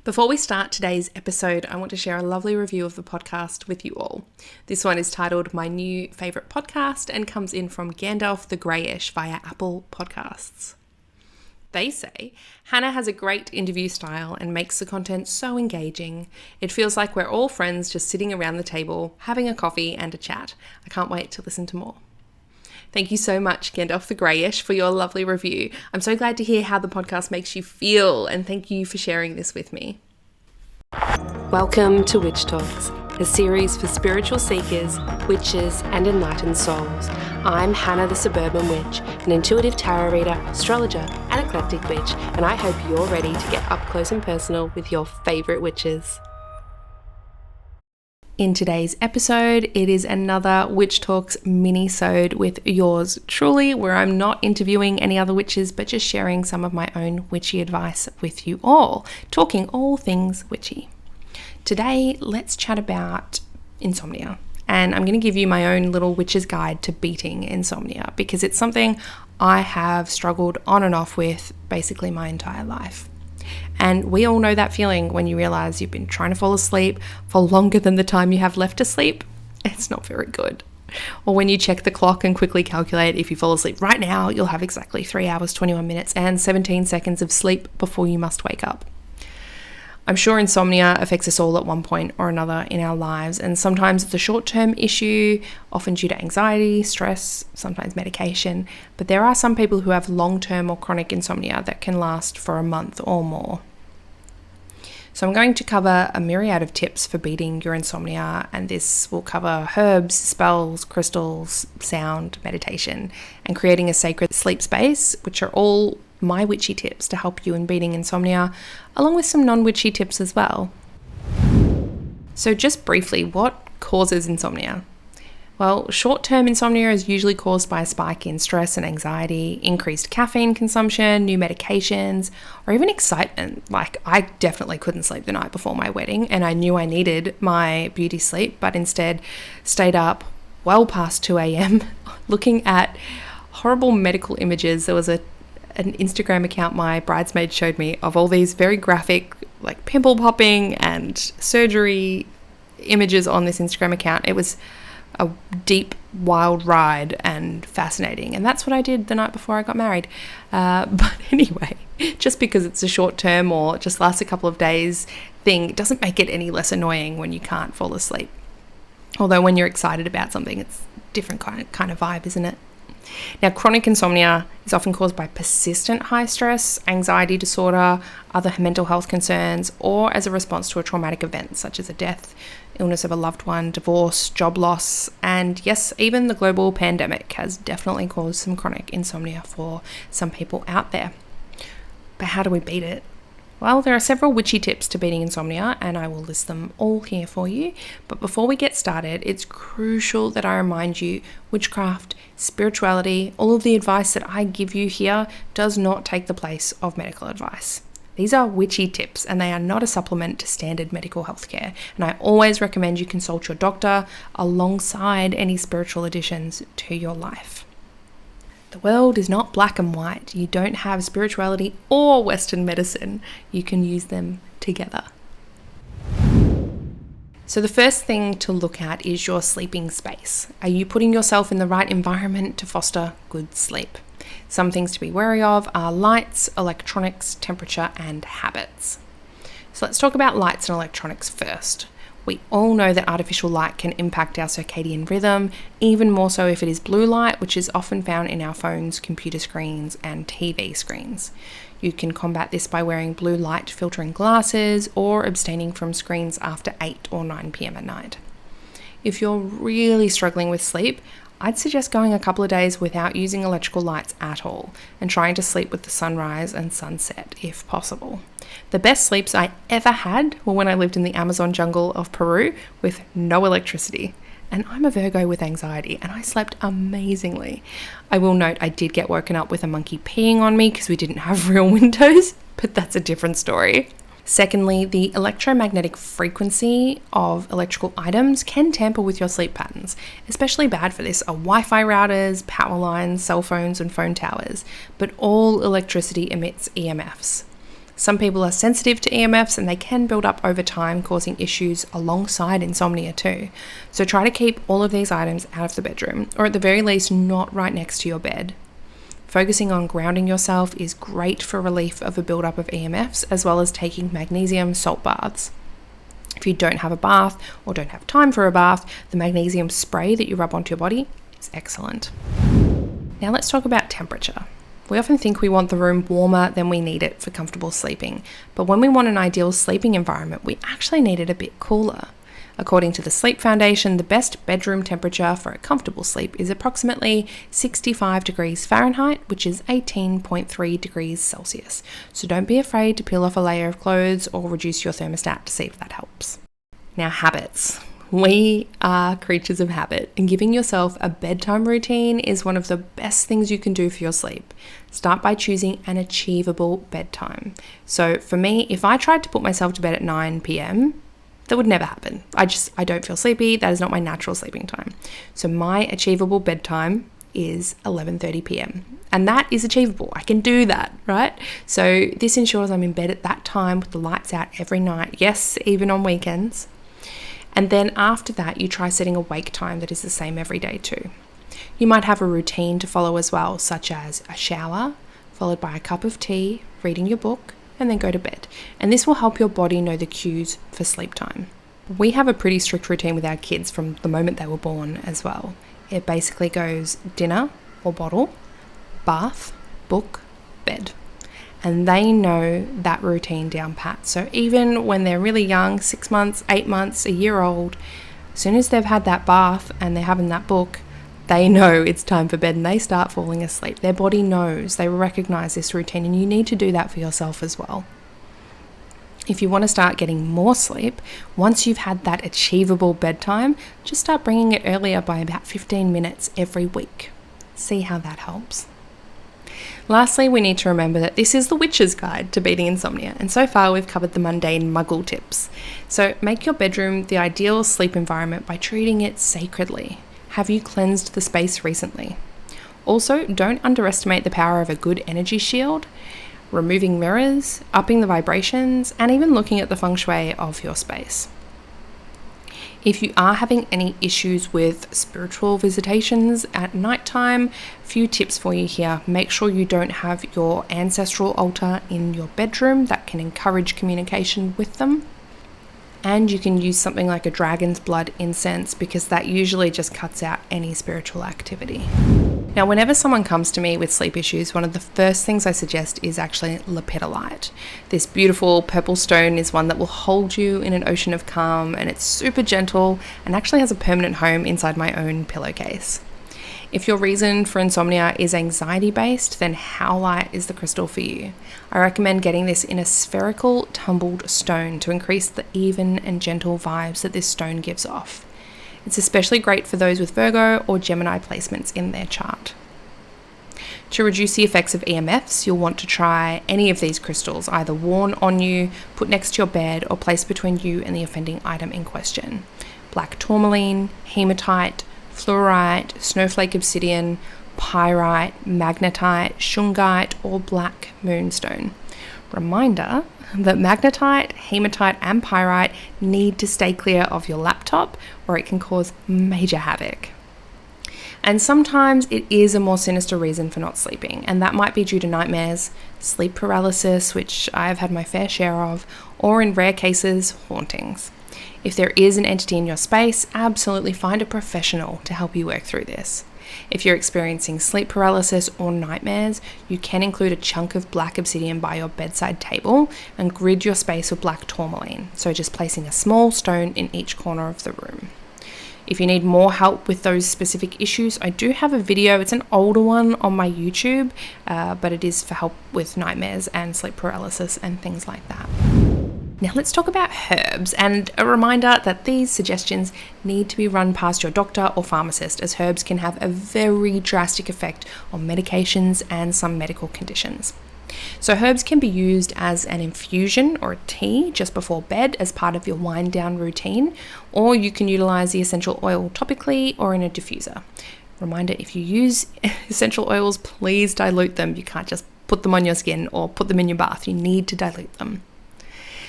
Before we start today's episode, I want to share a lovely review of the podcast with you all. This one is titled My New Favourite Podcast and comes in from Gandalf the Greyish via Apple Podcasts. They say, Hana has a great interview style and makes the content so engaging. It feels like we're all friends just sitting around the table, having a coffee and a chat. I can't wait to listen to more. Thank you so much, Gandalf the Greyish, for your lovely review. I'm so glad to hear how the podcast makes you feel, and thank you for sharing this with me. Welcome to Witch Talks, a series for spiritual seekers, witches, and enlightened souls. I'm Hana the Suburban Witch, an intuitive tarot reader, astrologer, and eclectic witch, and I hope you're ready to get up close and personal with your favourite witches. In today's episode, it is another Witch Talks Minisode with yours truly, where I'm not interviewing any other witches, but just sharing some of my own witchy advice with you all, talking all things witchy. Today, let's chat about insomnia, and I'm going to give you my own little witch's guide to beating insomnia, because it's something I have struggled on and off with basically my entire life. And we all know that feeling when you realize you've been trying to fall asleep for longer than the time you have left to sleep. It's not very good. Or when you check the clock and quickly calculate if you fall asleep right now, you'll have exactly 3 hours, 21 minutes and 17 seconds of sleep before you must wake up. I'm sure insomnia affects us all at one point or another in our lives, and sometimes it's a short-term issue, often due to anxiety, stress, sometimes medication, but there are some people who have long-term or chronic insomnia that can last for a month or more. So I'm going to cover a myriad of tips for beating your insomnia, and this will cover herbs, spells, crystals, sound, meditation, and creating a sacred sleep space, which are all my witchy tips to help you in beating insomnia, along with some non-witchy tips as well. So just briefly, what causes insomnia? Well, short-term insomnia is usually caused by a spike in stress and anxiety, increased caffeine consumption, new medications, or even excitement. Like, I definitely couldn't sleep the night before my wedding, and I knew I needed my beauty sleep, but instead stayed up well past 2 a.m. looking at horrible medical images. There was an Instagram account my bridesmaid showed me of all these very graphic, like pimple popping and surgery images on this Instagram account. It was a deep, wild ride and fascinating. And that's what I did the night before I got married. But anyway, just because it's a short term or just lasts a couple of days thing, it doesn't make it any less annoying when you can't fall asleep. Although when you're excited about something, it's a different kind of vibe, isn't it? Now, chronic insomnia is often caused by persistent high stress, anxiety disorder, other mental health concerns, or as a response to a traumatic event such as a death, illness of a loved one, divorce, job loss, and yes, even the global pandemic has definitely caused some chronic insomnia for some people out there. But how do we beat it? Well, there are several witchy tips to beating insomnia, and I will list them all here for you. But before we get started, it's crucial that I remind you witchcraft, spirituality, all of the advice that I give you here does not take the place of medical advice. These are witchy tips, and they are not a supplement to standard medical health care. And I always recommend you consult your doctor alongside any spiritual additions to your life. The world is not black and white. You don't have spirituality or Western medicine. You can use them together. So the first thing to look at is your sleeping space. Are you putting yourself in the right environment to foster good sleep? Some things to be wary of are lights, electronics, temperature, and habits. So let's talk about lights and electronics first. We all know that artificial light can impact our circadian rhythm, even more so if it is blue light, which is often found in our phones, computer screens, and TV screens. You can combat this by wearing blue light filtering glasses or abstaining from screens after 8 or 9 p.m. at night. If you're really struggling with sleep, I'd suggest going a couple of days without using electrical lights at all and trying to sleep with the sunrise and sunset if possible. The best sleeps I ever had were when I lived in the Amazon jungle of Peru with no electricity. And I'm a Virgo with anxiety, and I slept amazingly. I will note I did get woken up with a monkey peeing on me because we didn't have real windows, but that's a different story. Secondly, the electromagnetic frequency of electrical items can tamper with your sleep patterns. Especially bad for this are Wi-Fi routers, power lines, cell phones, and phone towers, but all electricity emits EMFs. Some people are sensitive to EMFs and they can build up over time, causing issues alongside insomnia too. So try to keep all of these items out of the bedroom, or at the very least not right next to your bed. Focusing on grounding yourself is great for relief of a buildup of EMFs, as well as taking magnesium salt baths. If you don't have a bath or don't have time for a bath, the magnesium spray that you rub onto your body is excellent. Now let's talk about temperature. We often think we want the room warmer than we need it for comfortable sleeping, but when we want an ideal sleeping environment, we actually need it a bit cooler. According to the Sleep Foundation, the best bedroom temperature for a comfortable sleep is approximately 65 degrees Fahrenheit, which is 18.3 degrees Celsius. So don't be afraid to peel off a layer of clothes or reduce your thermostat to see if that helps. Now, habits. We are creatures of habit, and giving yourself a bedtime routine is one of the best things you can do for your sleep. Start by choosing an achievable bedtime. So for me, if I tried to put myself to bed at 9 p.m, that would never happen. I don't feel sleepy. That is not my natural sleeping time. So my achievable bedtime is 11:30 p.m. And that is achievable. I can do that, right? So this ensures I'm in bed at that time with the lights out every night. Yes, even on weekends. And then after that, you try setting a wake time that is the same every day too. You might have a routine to follow as well, such as a shower, followed by a cup of tea, reading your book, and then go to bed. And this will help your body know the cues for sleep time. We have a pretty strict routine with our kids from the moment they were born as well. It basically goes dinner or bottle, bath, book, bed. And they know that routine down pat. So even when they're really young, 6 months, 8 months, a year old, as soon as they've had that bath and they're having that book, they know it's time for bed and they start falling asleep. Their body knows, they recognize this routine, and you need to do that for yourself as well. If you want to start getting more sleep, once you've had that achievable bedtime, just start bringing it earlier by about 15 minutes every week. See how that helps. Lastly, we need to remember that this is the witch's guide to beating insomnia, and so far we've covered the mundane muggle tips. So make your bedroom the ideal sleep environment by treating it sacredly. Have you cleansed the space recently? Also, don't underestimate the power of a good energy shield, removing mirrors, upping the vibrations, and even looking at the feng shui of your space. If you are having any issues with spiritual visitations at nighttime, few tips for you here. Make sure you don't have your ancestral altar in your bedroom. That can encourage communication with them. And you can use something like a dragon's blood incense, because that usually just cuts out any spiritual activity. Now, whenever someone comes to me with sleep issues, one of the first things I suggest is actually lepidolite. This beautiful purple stone is one that will hold you in an ocean of calm, and it's super gentle and actually has a permanent home inside my own pillowcase. If your reason for insomnia is anxiety-based, then howlite is the crystal for you. I recommend getting this in a spherical tumbled stone to increase the even and gentle vibes that this stone gives off. It's especially great for those with Virgo or Gemini placements in their chart. To reduce the effects of EMFs, you'll want to try any of these crystals, either worn on you, put next to your bed, or placed between you and the offending item in question. Black tourmaline, hematite, fluorite, snowflake obsidian, pyrite, magnetite, shungite, or black moonstone. Reminder that magnetite, hematite, and pyrite need to stay clear of your laptop, or it can cause major havoc. And sometimes it is a more sinister reason for not sleeping, and that might be due to nightmares, sleep paralysis, which I've had my fair share of, or in rare cases, hauntings. If there is an entity in your space, absolutely find a professional to help you work through this. If you're experiencing sleep paralysis or nightmares, you can include a chunk of black obsidian by your bedside table and grid your space with black tourmaline, so just placing a small stone in each corner of the room. If you need more help with those specific issues, I do have a video. It's an older one on my YouTube, but it is for help with nightmares and sleep paralysis and things like that. Now let's talk about herbs, and a reminder that these suggestions need to be run past your doctor or pharmacist, as herbs can have a very drastic effect on medications and some medical conditions. So herbs can be used as an infusion or a tea just before bed as part of your wind down routine, or you can utilize the essential oil topically or in a diffuser. Reminder, if you use essential oils, please dilute them. You can't just put them on your skin or put them in your bath. You need to dilute them.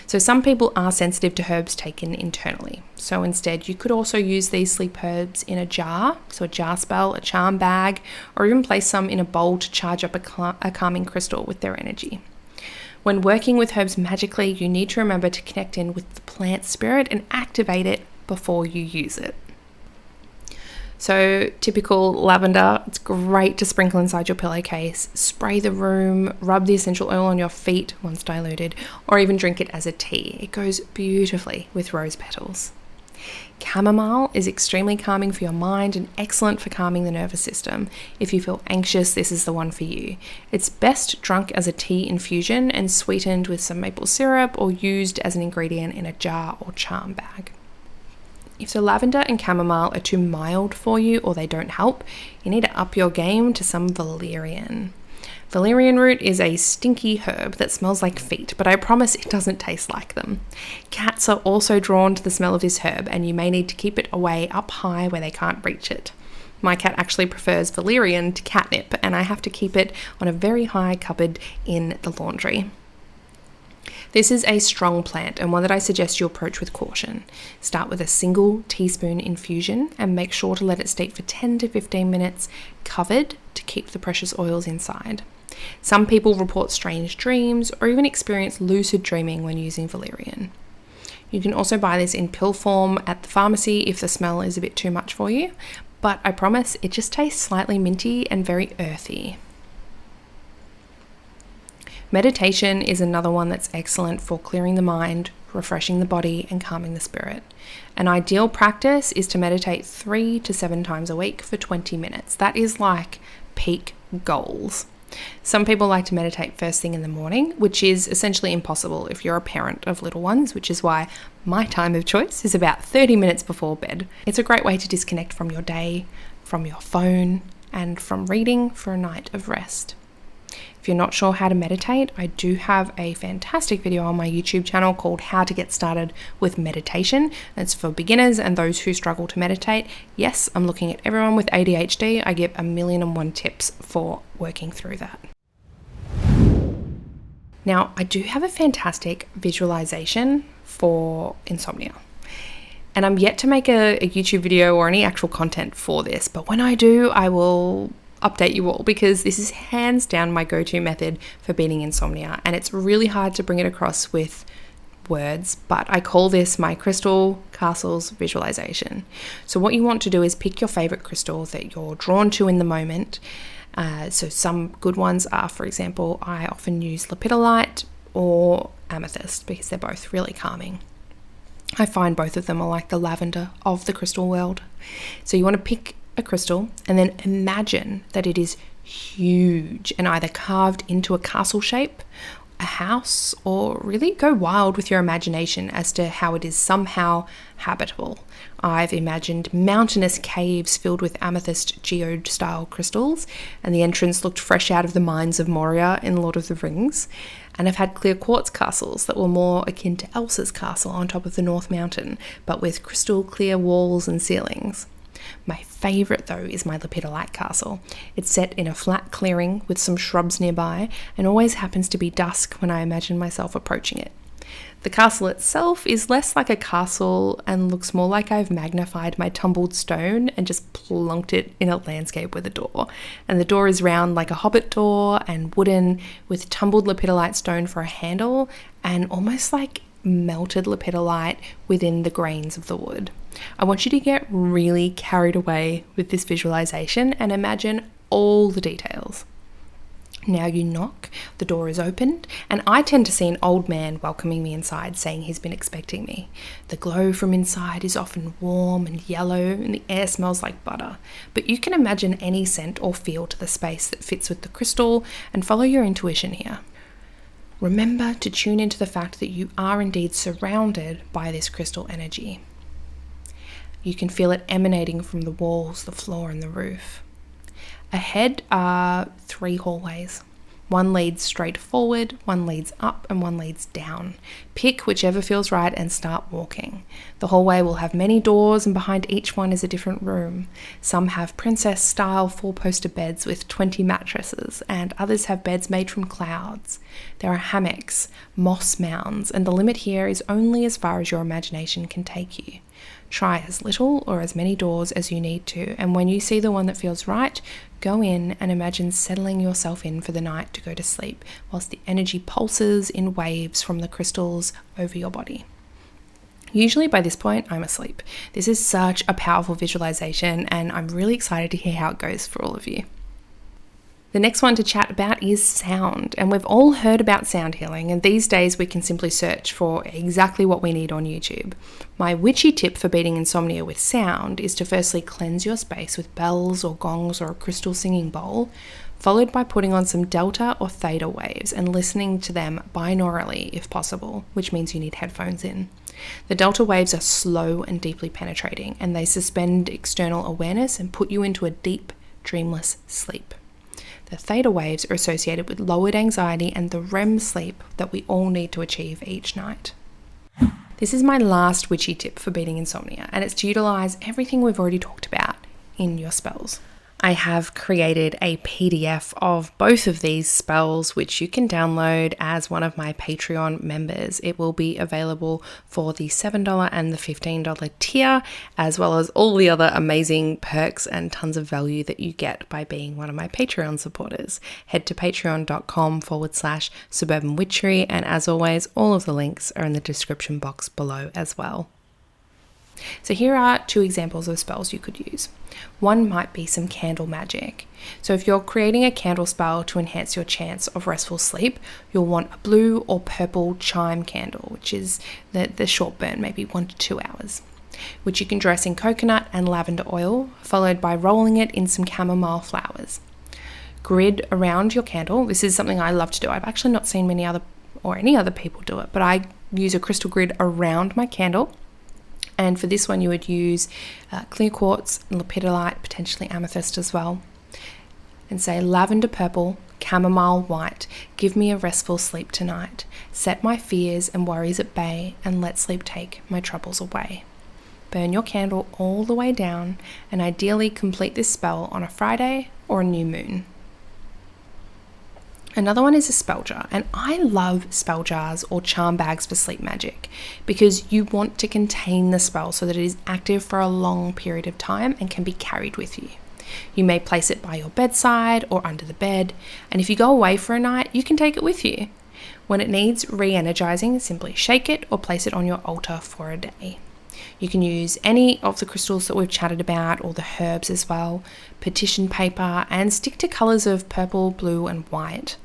So some people are sensitive to herbs taken internally. So instead, you could also use these sleep herbs in a jar, so a jar spell, a charm bag, or even place some in a bowl to charge up a calming crystal with their energy. When working with herbs magically, you need to remember to connect in with the plant spirit and activate it before you use it. So typical lavender, it's great to sprinkle inside your pillowcase, spray the room, rub the essential oil on your feet once diluted, or even drink it as a tea. It goes beautifully with rose petals. Chamomile is extremely calming for your mind and excellent for calming the nervous system. If you feel anxious, this is the one for you. It's best drunk as a tea infusion and sweetened with some maple syrup or used as an ingredient in a jar or charm bag. If the lavender and chamomile are too mild for you or they don't help, you need to up your game to some valerian. Valerian root is a stinky herb that smells like feet, but I promise it doesn't taste like them. Cats are also drawn to the smell of this herb, and you may need to keep it away up high where they can't reach it. My cat actually prefers valerian to catnip, and I have to keep it on a very high cupboard in the laundry. This is a strong plant and one that I suggest you approach with caution. Start with a single teaspoon infusion and make sure to let it steep for 10 to 15 minutes covered to keep the precious oils inside. Some people report strange dreams or even experience lucid dreaming when using valerian. You can also buy this in pill form at the pharmacy if the smell is a bit too much for you, but I promise it just tastes slightly minty and very earthy. Meditation is another one that's excellent for clearing the mind, refreshing the body, and calming the spirit. An ideal practice is to meditate 3 to 7 times a week for 20 minutes. That is like peak goals. Some people like to meditate first thing in the morning, which is essentially impossible if you're a parent of little ones, which is why my time of choice is about 30 minutes before bed. It's a great way to disconnect from your day, from your phone, and from reading for a night of rest. If you're not sure how to meditate, I do have a fantastic video on my YouTube channel called How to Get Started with Meditation. It's for beginners and those who struggle to meditate. Yes, I'm looking at everyone with ADHD. I give 1,000,001 tips for working through that. Now, I do have a fantastic visualization for insomnia. And I'm yet to make a YouTube video or any actual content for this, but when I do, I will update you all because this is hands down my go-to method for beating insomnia, and it's really hard to bring it across with words, but I call this my crystal castles visualization. So what you want to do is pick your favorite crystal that you're drawn to in the moment. So some good ones are, for example, I often use lepidolite or amethyst because they're both really calming. I find both of them are like the lavender of the crystal world. So you want to pick a crystal and then imagine that it is huge and either carved into a castle shape, a house, or really go wild with your imagination as to how it is somehow habitable. I've imagined mountainous caves filled with amethyst geode style crystals, and the entrance looked fresh out of the mines of Moria in Lord of the Rings. And I've had clear quartz castles that were more akin to Elsa's castle on top of the North Mountain, but with crystal clear walls and ceilings. My favourite though is my lepidolite castle. It's set in a flat clearing with some shrubs nearby and always happens to be dusk when I imagine myself approaching it. The castle itself is less like a castle and looks more like I've magnified my tumbled stone and just plunked it in a landscape with a door. And the door is round like a hobbit door and wooden with tumbled lepidolite stone for a handle and almost like melted lepidolite within the grains of the wood. I want you to get really carried away with this visualization and imagine all the details. Now you knock, the door is opened, and I tend to see an old man welcoming me inside, saying he's been expecting me. The glow from inside is often warm and yellow, and the air smells like butter. But you can imagine any scent or feel to the space that fits with the crystal and follow your intuition here. Remember to tune into the fact that you are indeed surrounded by this crystal energy. You can feel it emanating from the walls, the floor, and the roof. Ahead are 3 hallways. One leads straight forward, one leads up, and one leads down. Pick whichever feels right and start walking. The hallway will have many doors, and behind each one is a different room. Some have princess-style four-poster beds with 20 mattresses, and others have beds made from clouds. There are hammocks, moss mounds, and the limit here is only as far as your imagination can take you. Try as little or as many doors as you need to, and when you see the one that feels right, go in and imagine settling yourself in for the night to go to sleep, whilst the energy pulses in waves from the crystals over your body. Usually by this point, I'm asleep. This is such a powerful visualization, and I'm really excited to hear how it goes for all of you. The next one to chat about is sound, and we've all heard about sound healing, and these days we can simply search for exactly what we need on YouTube. My witchy tip for beating insomnia with sound is to firstly cleanse your space with bells or gongs or a crystal singing bowl, followed by putting on some delta or theta waves and listening to them binaurally if possible, which means you need headphones in. The delta waves are slow and deeply penetrating, and they suspend external awareness and put you into a deep, dreamless sleep. The theta waves are associated with lowered anxiety and the REM sleep that we all need to achieve each night. This is my last witchy tip for beating insomnia, and it's to utilize everything we've already talked about in your spells. I have created a PDF of both of these spells, which you can download as one of my Patreon members. It will be available for the $7 and the $15 tier, as well as all the other amazing perks and tons of value that you get by being one of my Patreon supporters. Head to patreon.com/Suburban Witchery, and as always, all of the links are in the description box below as well. So here are 2 examples of spells you could use. One might be some candle magic. So if you're creating a candle spell to enhance your chance of restful sleep, you'll want a blue or purple chime candle, which is the short burn, maybe 1 to 2 hours, which you can dress in coconut and lavender oil, followed by rolling it in some chamomile flowers. Grid around your candle. This is something I love to do. I've actually not seen any other people do it, but I use a crystal grid around my candle. And for this one, you would use clear quartz, lepidolite, potentially amethyst as well. And say, lavender purple, chamomile white, give me a restful sleep tonight. Set my fears and worries at bay, and let sleep take my troubles away. Burn your candle all the way down, and ideally complete this spell on a Friday or a new moon. Another one is a spell jar, and I love spell jars or charm bags for sleep magic because you want to contain the spell so that it is active for a long period of time and can be carried with you. You may place it by your bedside or under the bed, and if you go away for a night, you can take it with you. When it needs re-energizing, simply shake it or place it on your altar for a day. You can use any of the crystals that we've chatted about, or the herbs as well, petition paper, and stick to colors of purple, blue, and white.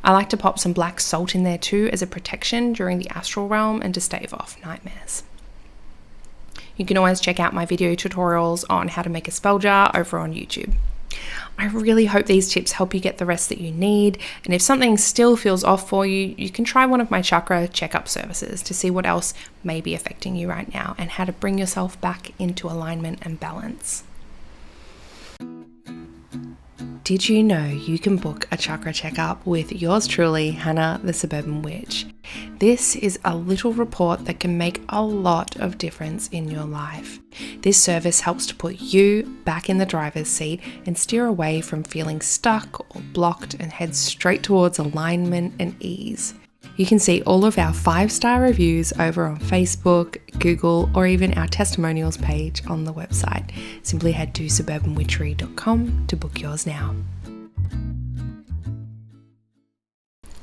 I like to pop some black salt in there too as a protection during the astral realm and to stave off nightmares. You can always check out my video tutorials on how to make a spell jar over on YouTube. I really hope these tips help you get the rest that you need, and if something still feels off for you, you can try one of my Chakra Checkup services to see what else may be affecting you right now and how to bring yourself back into alignment and balance. Did you know you can book a chakra checkup with yours truly, Hana the Suburban Witch? This is a little report that can make a lot of difference in your life. This service helps to put you back in the driver's seat and steer away from feeling stuck or blocked and head straight towards alignment and ease. You can see all of our 5-star reviews over on Facebook, Google, or even our testimonials page on the website. Simply head to suburbanwitchery.com to book yours now.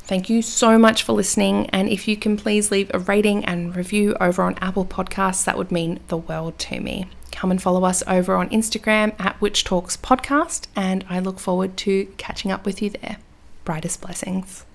Thank you so much for listening, and if you can please leave a rating and review over on Apple Podcasts, that would mean the world to me. Come and follow us over on Instagram at Witch Talks Podcast, and I look forward to catching up with you there. Brightest blessings.